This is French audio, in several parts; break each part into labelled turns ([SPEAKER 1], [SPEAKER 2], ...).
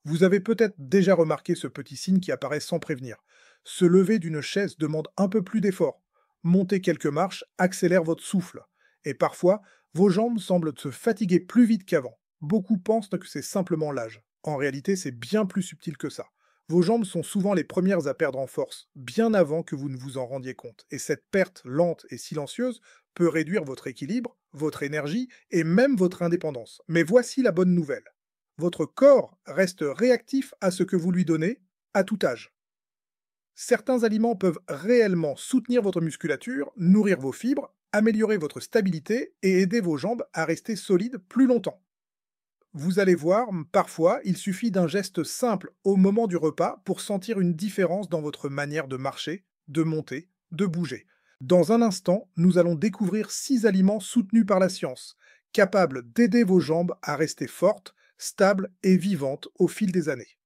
[SPEAKER 1] Vous avez peut-être déjà remarqué ce petit signe qui apparaît sans prévenir. Se lever d'une chaise demande un peu plus d'effort. Monter quelques marches accélère votre souffle. Et parfois, vos jambes semblent se fatiguer plus vite qu'avant. Beaucoup pensent que c'est simplement l'âge. En réalité, c'est bien plus subtil que ça. Vos jambes sont souvent les premières à perdre en force, bien avant que vous ne vous en rendiez compte. Et cette perte lente et silencieuse peut réduire votre équilibre, votre énergie et même votre indépendance. Mais voici la bonne nouvelle. Votre corps reste réactif à ce que vous lui donnez à tout âge. Certains aliments peuvent réellement soutenir votre musculature, nourrir vos fibres, améliorer votre stabilité et aider vos jambes à rester solides plus longtemps. Vous allez voir, parfois, il suffit d'un geste simple au moment du repas pour sentir une différence dans votre manière de marcher, de monter, de bouger. Dans un instant, nous allons découvrir 6 aliments soutenus par la science, capables d'aider vos jambes à rester fortes, stables et vivantes au fil des années.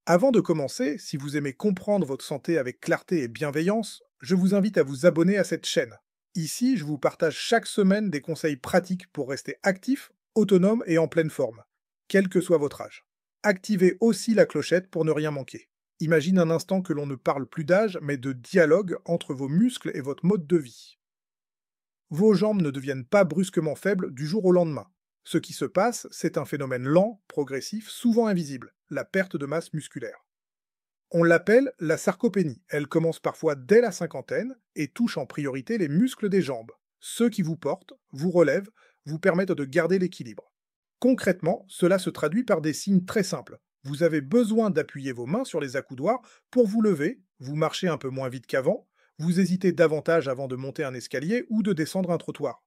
[SPEAKER 1] Avant de commencer, si vous aimez comprendre votre santé avec clarté et bienveillance, je vous invite à vous abonner à cette chaîne. Ici, je vous partage chaque semaine des conseils pratiques pour rester actif, autonome et en pleine forme, quel que soit votre âge. Activez aussi la clochette pour ne rien manquer. Imagine un instant que l'on ne parle plus d'âge, mais de dialogue entre vos muscles et votre mode de vie. Vos jambes ne deviennent pas brusquement faibles du jour au lendemain. Ce qui se passe, c'est un phénomène lent, progressif, souvent invisible, la perte de masse musculaire. On l'appelle la sarcopénie. Elle commence parfois dès la cinquantaine et touche en priorité les muscles des jambes. Ceux qui vous portent, vous relèvent, vous permettent de garder l'équilibre. Concrètement, cela se traduit par des signes très simples. Vous avez besoin d'appuyer vos mains sur les accoudoirs pour vous lever, vous marchez un peu moins vite qu'avant, vous hésitez davantage avant de monter un escalier ou de descendre un trottoir.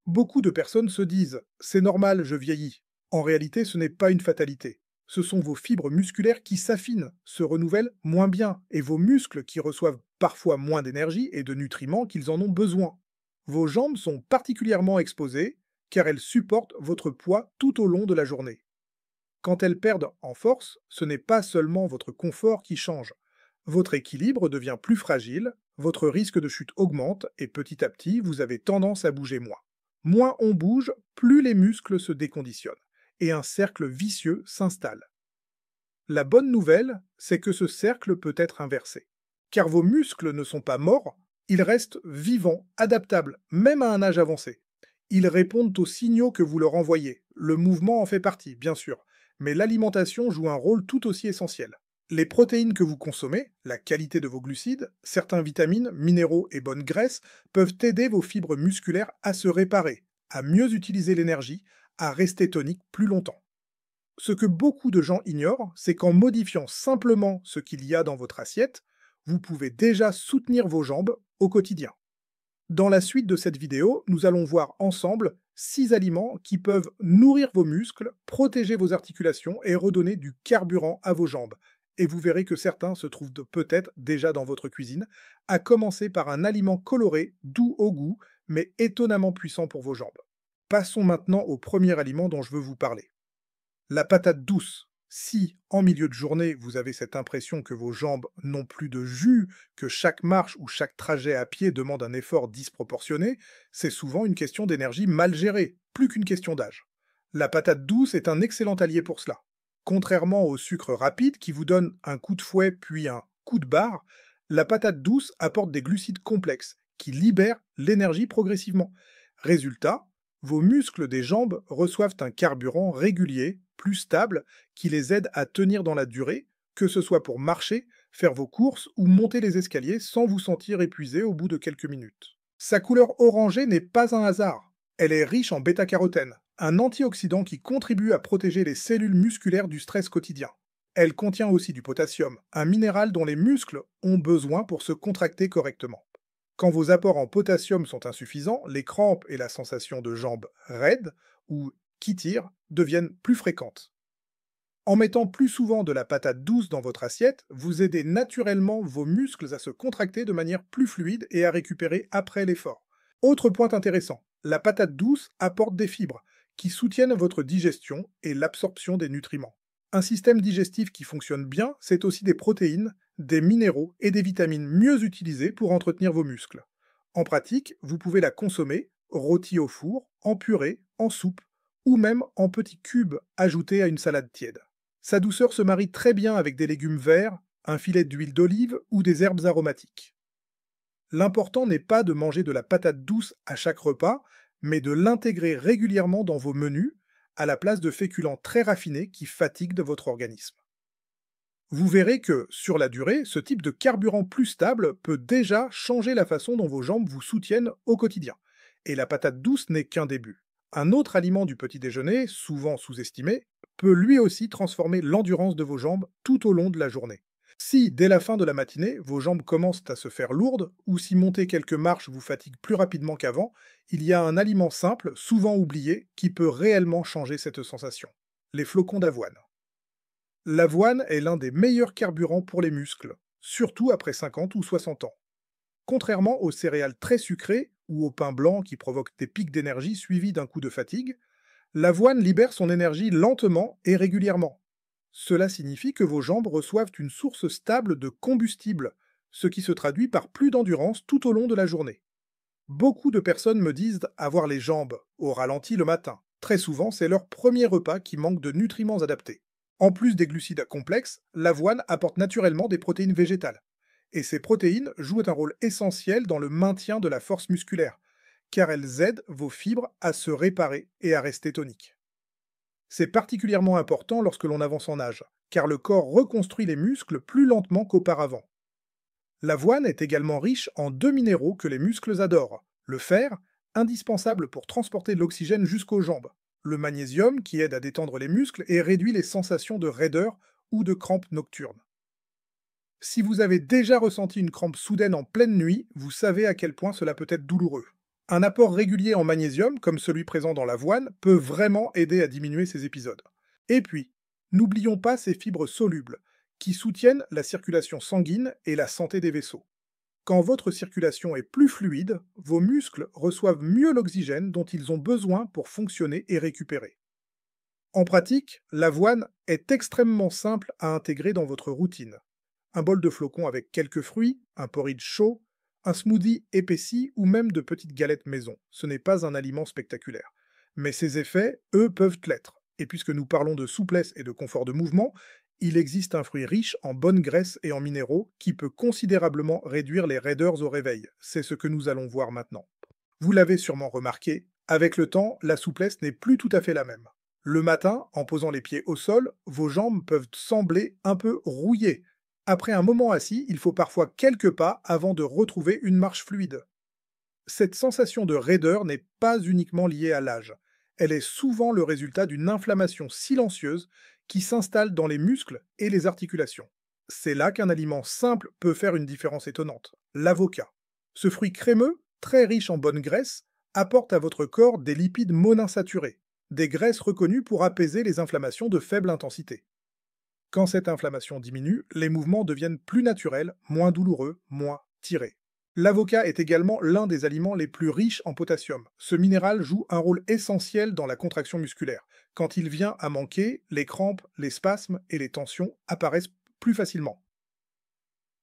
[SPEAKER 1] Beaucoup de personnes se disent «c'est normal, je vieillis». En réalité, ce n'est pas une fatalité. Ce sont vos fibres musculaires qui s'affinent, se renouvellent moins bien, et vos muscles qui reçoivent parfois moins d'énergie et de nutriments qu'ils en ont besoin. Vos jambes sont particulièrement exposées car elles supportent votre poids tout au long de la journée. Quand elles perdent en force, ce n'est pas seulement votre confort qui change. Votre équilibre devient plus fragile, votre risque de chute augmente et petit à petit, vous avez tendance à bouger moins. Moins on bouge, plus les muscles se déconditionnent et un cercle vicieux s'installe. La bonne nouvelle, c'est que ce cercle peut être inversé. Car vos muscles ne sont pas morts, ils restent vivants, adaptables, même à un âge avancé. Ils répondent aux signaux que vous leur envoyez. Le mouvement en fait partie, bien sûr, mais l'alimentation joue un rôle tout aussi essentiel. Les protéines que vous consommez, la qualité de vos glucides, certains vitamines, minéraux et bonnes graisses peuvent aider vos fibres musculaires à se réparer, à mieux utiliser l'énergie, à rester toniques plus longtemps. Ce que beaucoup de gens ignorent, c'est qu'en modifiant simplement ce qu'il y a dans votre assiette, vous pouvez déjà soutenir vos jambes au quotidien. Dans la suite de cette vidéo, nous allons voir ensemble 6 aliments qui peuvent nourrir vos muscles, protéger vos articulations et redonner du carburant à vos jambes. Et vous verrez que certains se trouvent peut-être déjà dans votre cuisine, à commencer par un aliment coloré, doux au goût, mais étonnamment puissant pour vos jambes. Passons maintenant au premier aliment dont je veux vous parler. La patate douce. Si, en milieu de journée, vous avez cette impression que vos jambes n'ont plus de jus, que chaque marche ou chaque trajet à pied demande un effort disproportionné, c'est souvent une question d'énergie mal gérée, plus qu'une question d'âge. La patate douce est un excellent allié pour cela. Contrairement au sucre rapide qui vous donne un coup de fouet puis un coup de barre, la patate douce apporte des glucides complexes qui libèrent l'énergie progressivement. Résultat, vos muscles des jambes reçoivent un carburant régulier, plus stable, qui les aide à tenir dans la durée, que ce soit pour marcher, faire vos courses ou monter les escaliers sans vous sentir épuisé au bout de quelques minutes. Sa couleur orangée n'est pas un hasard. Elle est riche en bêta-carotène, un antioxydant qui contribue à protéger les cellules musculaires du stress quotidien. Elle contient aussi du potassium, un minéral dont les muscles ont besoin pour se contracter correctement. Quand vos apports en potassium sont insuffisants, les crampes et la sensation de jambes raides ou qui tirent deviennent plus fréquentes. En mettant plus souvent de la patate douce dans votre assiette, vous aidez naturellement vos muscles à se contracter de manière plus fluide et à récupérer après l'effort. Autre point intéressant, la patate douce apporte des fibres qui soutiennent votre digestion et l'absorption des nutriments. Un système digestif qui fonctionne bien, c'est aussi des protéines, des minéraux et des vitamines mieux utilisés pour entretenir vos muscles. En pratique, vous pouvez la consommer rôtie au four, en purée, en soupe ou même en petits cubes ajoutés à une salade tiède. Sa douceur se marie très bien avec des légumes verts, un filet d'huile d'olive ou des herbes aromatiques. L'important n'est pas de manger de la patate douce à chaque repas, mais de l'intégrer régulièrement dans vos menus, à la place de féculents très raffinés qui fatiguent votre organisme. Vous verrez que, sur la durée, ce type de carburant plus stable peut déjà changer la façon dont vos jambes vous soutiennent au quotidien. Et la patate douce n'est qu'un début. Un autre aliment du petit déjeuner, souvent sous-estimé, peut lui aussi transformer l'endurance de vos jambes tout au long de la journée. Si, dès la fin de la matinée, vos jambes commencent à se faire lourdes, ou si monter quelques marches vous fatigue plus rapidement qu'avant, il y a un aliment simple, souvent oublié, qui peut réellement changer cette sensation. Les flocons d'avoine. L'avoine est l'un des meilleurs carburants pour les muscles, surtout après 50 ou 60 ans. Contrairement aux céréales très sucrées ou au pain blanc qui provoquent des pics d'énergie suivis d'un coup de fatigue, l'avoine libère son énergie lentement et régulièrement. Cela signifie que vos jambes reçoivent une source stable de combustible, ce qui se traduit par plus d'endurance tout au long de la journée. Beaucoup de personnes me disent avoir les jambes au ralenti le matin. Très souvent, c'est leur premier repas qui manque de nutriments adaptés. En plus des glucides complexes, l'avoine apporte naturellement des protéines végétales. Et ces protéines jouent un rôle essentiel dans le maintien de la force musculaire, car elles aident vos fibres à se réparer et à rester toniques. C'est particulièrement important lorsque l'on avance en âge, car le corps reconstruit les muscles plus lentement qu'auparavant. L'avoine est également riche en deux minéraux que les muscles adorent. Le fer, indispensable pour transporter de l'oxygène jusqu'aux jambes. Le magnésium, qui aide à détendre les muscles et réduit les sensations de raideur ou de crampes nocturnes. Si vous avez déjà ressenti une crampe soudaine en pleine nuit, vous savez à quel point cela peut être douloureux. Un apport régulier en magnésium, comme celui présent dans l'avoine, peut vraiment aider à diminuer ces épisodes. Et puis, n'oublions pas ces fibres solubles, qui soutiennent la circulation sanguine et la santé des vaisseaux. Quand votre circulation est plus fluide, vos muscles reçoivent mieux l'oxygène dont ils ont besoin pour fonctionner et récupérer. En pratique, l'avoine est extrêmement simple à intégrer dans votre routine. Un bol de flocons avec quelques fruits, un porridge chaud, un smoothie épaissi ou même de petites galettes maison. Ce n'est pas un aliment spectaculaire. Mais ses effets, eux, peuvent l'être. Et puisque nous parlons de souplesse et de confort de mouvement, il existe un fruit riche en bonnes graisses et en minéraux qui peut considérablement réduire les raideurs au réveil. C'est ce que nous allons voir maintenant. Vous l'avez sûrement remarqué, avec le temps, la souplesse n'est plus tout à fait la même. Le matin, en posant les pieds au sol, vos jambes peuvent sembler un peu rouillées. Après un moment assis, il faut parfois quelques pas avant de retrouver une marche fluide. Cette sensation de raideur n'est pas uniquement liée à l'âge. Elle est souvent le résultat d'une inflammation silencieuse qui s'installe dans les muscles et les articulations. C'est là qu'un aliment simple peut faire une différence étonnante. L'avocat. Ce fruit crémeux, très riche en bonnes graisses, apporte à votre corps des lipides monoinsaturés, des graisses reconnues pour apaiser les inflammations de faible intensité. Quand cette inflammation diminue, les mouvements deviennent plus naturels, moins douloureux, moins tirés. L'avocat est également l'un des aliments les plus riches en potassium. Ce minéral joue un rôle essentiel dans la contraction musculaire. Quand il vient à manquer, les crampes, les spasmes et les tensions apparaissent plus facilement.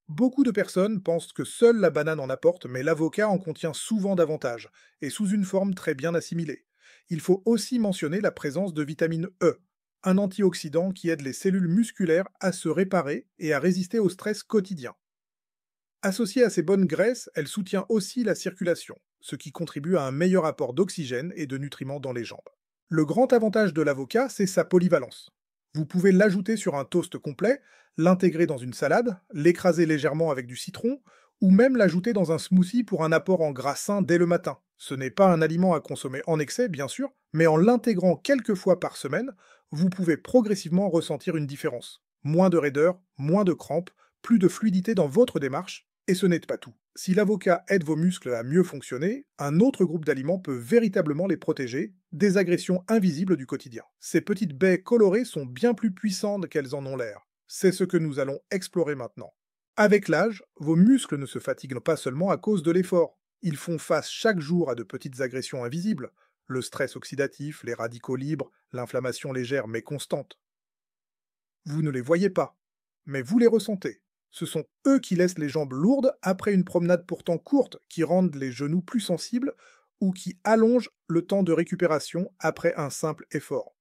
[SPEAKER 1] Beaucoup de personnes pensent que seule la banane en apporte, mais l'avocat en contient souvent davantage, et sous une forme très bien assimilée. Il faut aussi mentionner la présence de vitamine E, un antioxydant qui aide les cellules musculaires à se réparer et à résister au stress quotidien. Associée à ces bonnes graisses, elle soutient aussi la circulation, ce qui contribue à un meilleur apport d'oxygène et de nutriments dans les jambes. Le grand avantage de l'avocat, c'est sa polyvalence. Vous pouvez l'ajouter sur un toast complet, l'intégrer dans une salade, l'écraser légèrement avec du citron, ou même l'ajouter dans un smoothie pour un apport en gras sain dès le matin. Ce n'est pas un aliment à consommer en excès, bien sûr, mais en l'intégrant quelques fois par semaine, vous pouvez progressivement ressentir une différence. Moins de raideur, moins de crampes, plus de fluidité dans votre démarche, et ce n'est pas tout. Si l'avocat aide vos muscles à mieux fonctionner, un autre groupe d'aliments peut véritablement les protéger des agressions invisibles du quotidien. Ces petites baies colorées sont bien plus puissantes qu'elles en ont l'air. C'est ce que nous allons explorer maintenant. Avec l'âge, vos muscles ne se fatiguent pas seulement à cause de l'effort. Ils font face chaque jour à de petites agressions invisibles, le stress oxydatif, les radicaux libres, l'inflammation légère mais constante. Vous ne les voyez pas, mais vous les ressentez. Ce sont eux qui laissent les jambes lourdes après une promenade pourtant courte, qui rendent les genoux plus sensibles ou qui allongent le temps de récupération après un simple effort.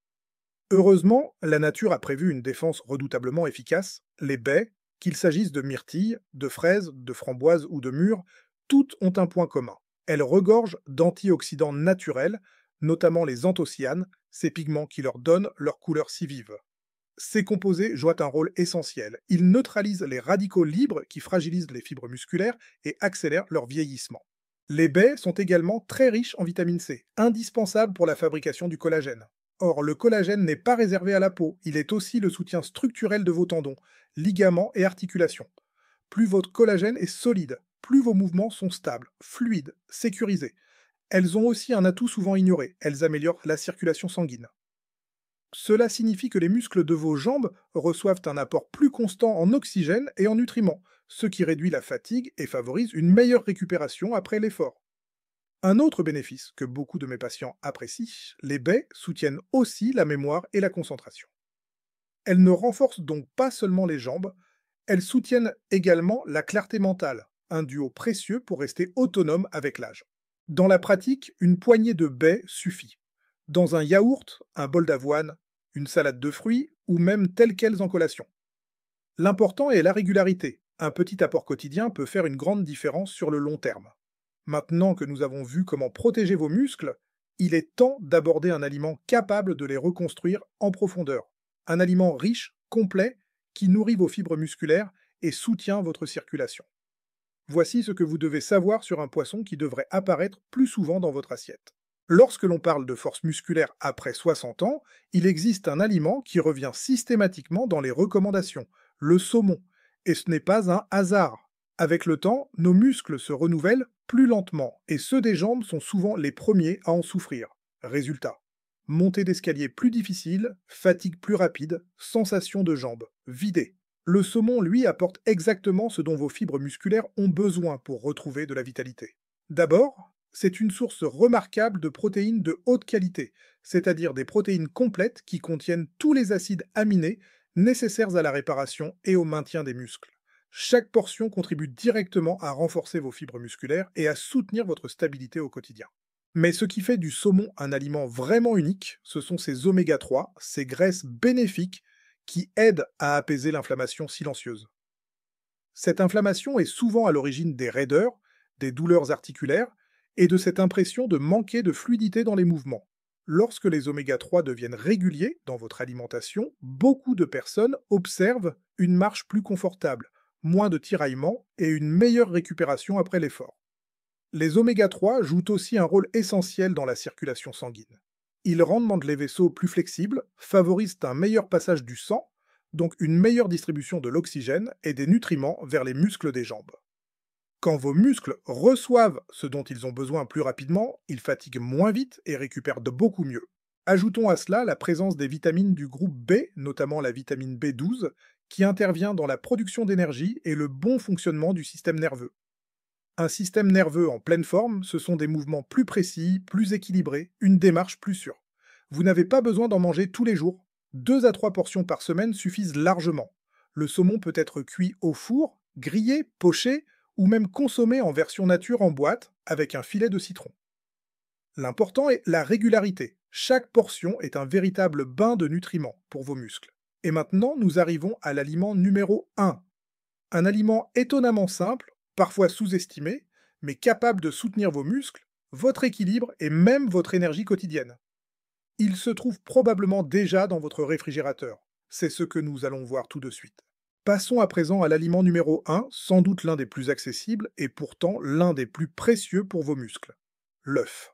[SPEAKER 1] Heureusement, la nature a prévu une défense redoutablement efficace. Les baies, qu'il s'agisse de myrtilles, de fraises, de framboises ou de mûres, toutes ont un point commun. Elles regorgent d'antioxydants naturels, notamment les anthocyanes, ces pigments qui leur donnent leur couleur si vive. Ces composés jouent un rôle essentiel. Ils neutralisent les radicaux libres qui fragilisent les fibres musculaires et accélèrent leur vieillissement. Les baies sont également très riches en vitamine C, indispensable pour la fabrication du collagène. Or, le collagène n'est pas réservé à la peau, il est aussi le soutien structurel de vos tendons, ligaments et articulations. Plus votre collagène est solide, plus vos mouvements sont stables, fluides, sécurisés. Elles ont aussi un atout souvent ignoré, elles améliorent la circulation sanguine. Cela signifie que les muscles de vos jambes reçoivent un apport plus constant en oxygène et en nutriments, ce qui réduit la fatigue et favorise une meilleure récupération après l'effort. Un autre bénéfice que beaucoup de mes patients apprécient, les baies soutiennent aussi la mémoire et la concentration. Elles ne renforcent donc pas seulement les jambes, elles soutiennent également la clarté mentale, un duo précieux pour rester autonome avec l'âge. Dans la pratique, une poignée de baies suffit. Dans un yaourt, un bol d'avoine, une salade de fruits ou même telles quelles en collation. L'important est la régularité. Un petit apport quotidien peut faire une grande différence sur le long terme. Maintenant que nous avons vu comment protéger vos muscles, il est temps d'aborder un aliment capable de les reconstruire en profondeur. Un aliment riche, complet, qui nourrit vos fibres musculaires et soutient votre circulation. Voici ce que vous devez savoir sur un poisson qui devrait apparaître plus souvent dans votre assiette. Lorsque l'on parle de force musculaire après 60 ans, il existe un aliment qui revient systématiquement dans les recommandations, le saumon. Et ce n'est pas un hasard. Avec le temps, nos muscles se renouvellent plus lentement et ceux des jambes sont souvent les premiers à en souffrir. Résultat, montée d'escalier plus difficile, fatigue plus rapide, sensation de jambes vidées. Le saumon, lui, apporte exactement ce dont vos fibres musculaires ont besoin pour retrouver de la vitalité. D'abord, c'est une source remarquable de protéines de haute qualité, c'est-à-dire des protéines complètes qui contiennent tous les acides aminés nécessaires à la réparation et au maintien des muscles. Chaque portion contribue directement à renforcer vos fibres musculaires et à soutenir votre stabilité au quotidien. Mais ce qui fait du saumon un aliment vraiment unique, ce sont ses oméga 3, ces graisses bénéfiques qui aident à apaiser l'inflammation silencieuse. Cette inflammation est souvent à l'origine des raideurs, des douleurs articulaires et de cette impression de manquer de fluidité dans les mouvements. Lorsque les oméga 3 deviennent réguliers dans votre alimentation, beaucoup de personnes observent une marche plus confortable, moins de tiraillements et une meilleure récupération après l'effort. Les oméga 3 jouent aussi un rôle essentiel dans la circulation sanguine. Ils rendent les vaisseaux plus flexibles, favorisent un meilleur passage du sang, donc une meilleure distribution de l'oxygène et des nutriments vers les muscles des jambes. Quand vos muscles reçoivent ce dont ils ont besoin plus rapidement, ils fatiguent moins vite et récupèrent de beaucoup mieux. Ajoutons à cela la présence des vitamines du groupe B, notamment la vitamine B12, qui intervient dans la production d'énergie et le bon fonctionnement du système nerveux. Un système nerveux en pleine forme, ce sont des mouvements plus précis, plus équilibrés, une démarche plus sûre. Vous n'avez pas besoin d'en manger tous les jours. 2 à 3 portions par semaine suffisent largement. Le saumon peut être cuit au four, grillé, poché, ou même consommé en version nature en boîte avec un filet de citron. L'important est la régularité. Chaque portion est un véritable bain de nutriments pour vos muscles. Et maintenant, nous arrivons à l'aliment numéro 1. Un aliment étonnamment simple, parfois sous-estimé, mais capable de soutenir vos muscles, votre équilibre et même votre énergie quotidienne. Il se trouve probablement déjà dans votre réfrigérateur. C'est ce que nous allons voir tout de suite. Passons à présent à l'aliment numéro 1, sans doute l'un des plus accessibles et pourtant l'un des plus précieux pour vos muscles. L'œuf.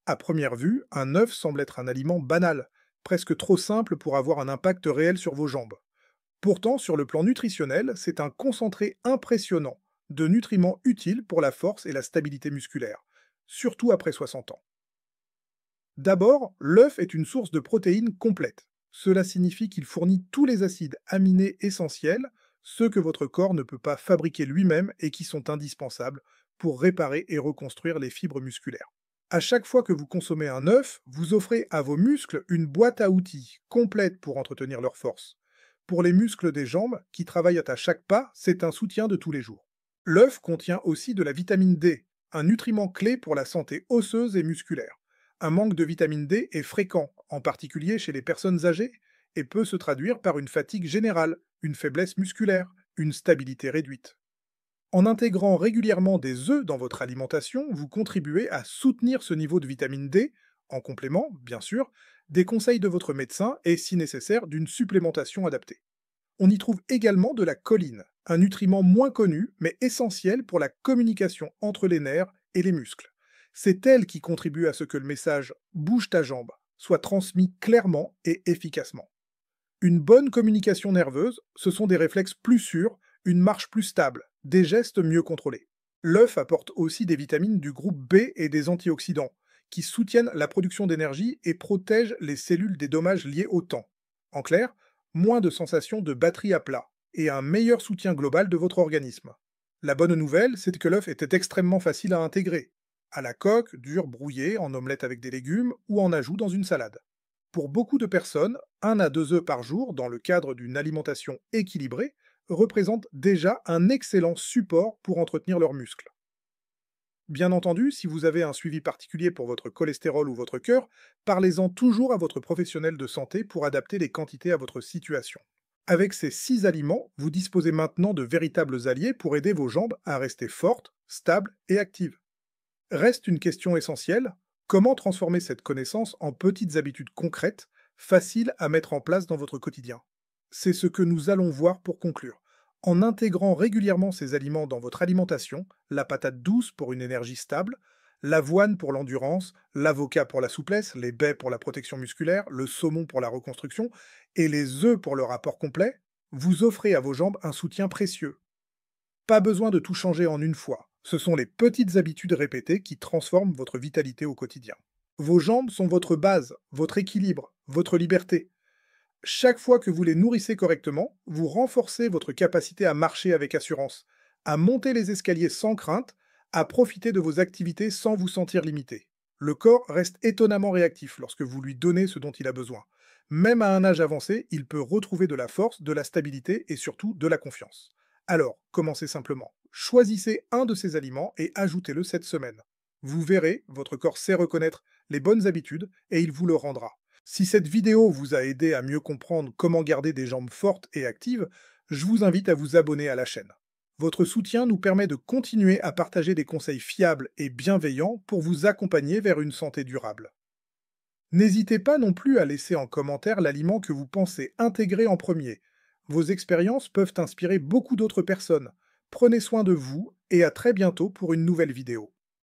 [SPEAKER 1] À première vue, un œuf semble être un aliment banal, presque trop simple pour avoir un impact réel sur vos jambes. Pourtant, sur le plan nutritionnel, c'est un concentré impressionnant de nutriments utiles pour la force et la stabilité musculaire, surtout après 60 ans. D'abord, l'œuf est une source de protéines complète. Cela signifie qu'il fournit tous les acides aminés essentiels, ceux que votre corps ne peut pas fabriquer lui-même et qui sont indispensables pour réparer et reconstruire les fibres musculaires. À chaque fois que vous consommez un œuf, vous offrez à vos muscles une boîte à outils complète pour entretenir leur force. Pour les muscles des jambes, qui travaillent à chaque pas, c'est un soutien de tous les jours. L'œuf contient aussi de la vitamine D, un nutriment clé pour la santé osseuse et musculaire. Un manque de vitamine D est fréquent, en particulier chez les personnes âgées, et peut se traduire par une fatigue générale, une faiblesse musculaire, une stabilité réduite. En intégrant régulièrement des œufs dans votre alimentation, vous contribuez à soutenir ce niveau de vitamine D, en complément, bien sûr, des conseils de votre médecin et, si nécessaire, d'une supplémentation adaptée. On y trouve également de la choline, un nutriment moins connu mais essentiel pour la communication entre les nerfs et les muscles. C'est elle qui contribue à ce que le message bouge ta jambe soit transmis clairement et efficacement. Une bonne communication nerveuse, ce sont des réflexes plus sûrs, une marche plus stable, des gestes mieux contrôlés. L'œuf apporte aussi des vitamines du groupe B et des antioxydants, qui soutiennent la production d'énergie et protègent les cellules des dommages liés au temps. En clair, moins de sensation de batterie à plat et un meilleur soutien global de votre organisme. La bonne nouvelle, c'est que l'œuf était extrêmement facile à intégrer. À la coque, dur, brouillé, en omelette avec des légumes ou en ajout dans une salade. Pour beaucoup de personnes, 1 à 2 œufs par jour, dans le cadre d'une alimentation équilibrée, représente déjà un excellent support pour entretenir leurs muscles. Bien entendu, si vous avez un suivi particulier pour votre cholestérol ou votre cœur, parlez-en toujours à votre professionnel de santé pour adapter les quantités à votre situation. Avec ces 6 aliments, vous disposez maintenant de véritables alliés pour aider vos jambes à rester fortes, stables et actives. Reste une question essentielle, comment transformer cette connaissance en petites habitudes concrètes, faciles à mettre en place dans votre quotidien? C'est ce que nous allons voir pour conclure. En intégrant régulièrement ces aliments dans votre alimentation, la patate douce pour une énergie stable, l'avoine pour l'endurance, l'avocat pour la souplesse, les baies pour la protection musculaire, le saumon pour la reconstruction et les œufs pour le rapport complet, vous offrez à vos jambes un soutien précieux. Pas besoin de tout changer en une fois. Ce sont les petites habitudes répétées qui transforment votre vitalité au quotidien. Vos jambes sont votre base, votre équilibre, votre liberté. Chaque fois que vous les nourrissez correctement, vous renforcez votre capacité à marcher avec assurance, à monter les escaliers sans crainte, à profiter de vos activités sans vous sentir limité. Le corps reste étonnamment réactif lorsque vous lui donnez ce dont il a besoin. Même à un âge avancé, il peut retrouver de la force, de la stabilité et surtout de la confiance. Alors, commencez simplement. Choisissez un de ces aliments et ajoutez-le cette semaine. Vous verrez, votre corps sait reconnaître les bonnes habitudes et il vous le rendra. Si cette vidéo vous a aidé à mieux comprendre comment garder des jambes fortes et actives, je vous invite à vous abonner à la chaîne. Votre soutien nous permet de continuer à partager des conseils fiables et bienveillants pour vous accompagner vers une santé durable. N'hésitez pas non plus à laisser en commentaire l'aliment que vous pensez intégrer en premier. Vos expériences peuvent inspirer beaucoup d'autres personnes. Prenez soin de vous et à très bientôt pour une nouvelle vidéo.